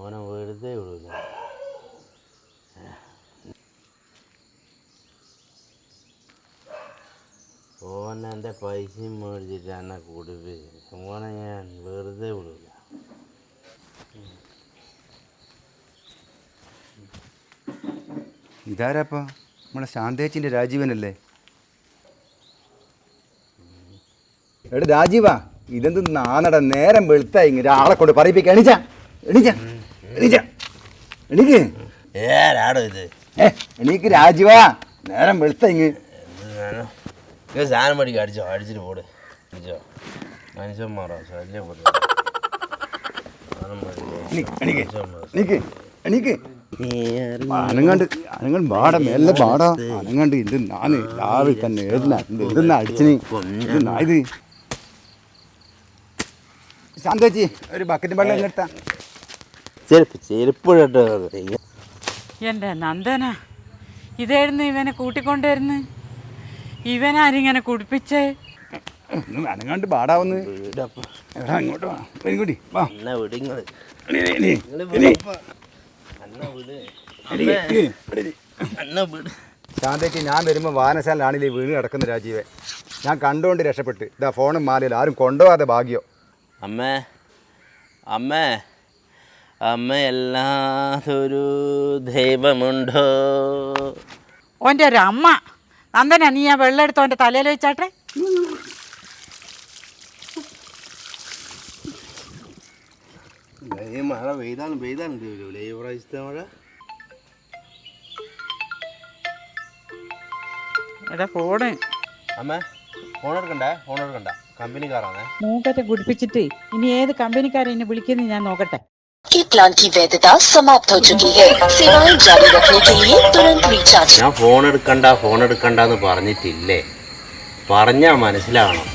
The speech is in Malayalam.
ഓനെ വെറുതെ വിടൂല. ഓനെ എൻ്റെ പൈസയും മേടിച്ചിട്ട് എന്നെ കുടിപ്പിച്ചു. ഓനെ ഞാൻ വെറുതെ വിടൂല. ഇതാരാപ്പാ? നമ്മളെ ശാന്തേച്ചിൻ്റെ രാജീവനല്ലേ? എടാ രാജീവാ, ഇതെന്ത് നാന്നട നേരം വെളുത്തായി ഇങ്ങനെ ആളെ കൊണ്ട് പറയിപ്പിക്കുക. എണീച്ചാ എണീച്ചാ എണീച്ചാ എണീക്ക്. ഏരാടോ ഇത്? എണീക്ക് രാജീവാ, നേരം വെളുത്ത ഇങ്ങ്. സാധനം മേടിക്കുക. അടിച്ചിട്ട് പോട്. അടിച്ചോ മനുഷ്യന്മാരോ ശല്യപ്പെട്ടു. എണീക്ക് എണീക്ക്. അനങ്ങാണ്ട് പാടാ, മെല്ലെ പാടാ. അനങ്ങാണ്ട് ഇത് നാന്ന് രാവിലെ തന്നെ എഴുതുന്ന അടിച്ചിന് ഇത്. ശാന്തേച്ചി, ഒരു ബക്കറ്റ് വെള്ളം എങ്ങെടുത്താ? ചെരുപ്പ് കേട്ടോ. എൻ്റെ നന്ദന, ഇതായിരുന്നു ഇവനെ കൂട്ടിക്കൊണ്ടുവരുന്നു. ഇവനാരിങ്ങനെ കുടിപ്പിച്ചേ? അനങ്ങാണ്ട് പാടാവുന്ന്. എടാ ഇങ്ങോട്ട് വാ, ഇങ്ങോട്ടി വാ. ശാന്തേച്ചി, ഞാൻ വരുമ്പോൾ വായനശാലാണില്ലേ വീണ് കിടക്കുന്ന രാജീവെ. ഞാൻ കണ്ടുകൊണ്ട് രക്ഷപ്പെട്ട്. ഇതാ ഫോണും മാലയില്ല, ആരും കൊണ്ടുപോകാതെ ഭാഗ്യോ. അമ്മേ അമ്മേ അമ്മയല്ലാതൊരു ദൈവമുണ്ടോ? ഓൻ്റെ ഒരു അമ്മ. നന്ദന, നീ ആ വെള്ളം എടുത്ത് ഓൻ്റെ തലയിൽ വെച്ചാട്ടെ. മഴ പെയ്താലും തീരുമല്ലോ ഈ പ്രാവശ്യത്തെ മഴ. എടാ ഫോണ്. അമ്മേ ഫോൺ എടുക്കണ്ട. കമ്പനിക്കാരാണേ. മൂക്കത്തെ കുടിപ്പിച്ചിട്ട് ഇനി ഏത് കമ്പനിക്കാരെ എന്നെ വിളിക്കുന്നത് ഞാൻ നോക്കട്ടെ. आपके प्लान की वैधता समाप्त हो चुकी है. सेवाएं जारी रखने के लिए तुरंत रिचार्ज. ഞാൻ ഫോൺ എടുക്കണ്ടെന്ന് പറഞ്ഞിട്ടില്ലേ? പറഞ്ഞാൽ മനസ്സിലാവണം.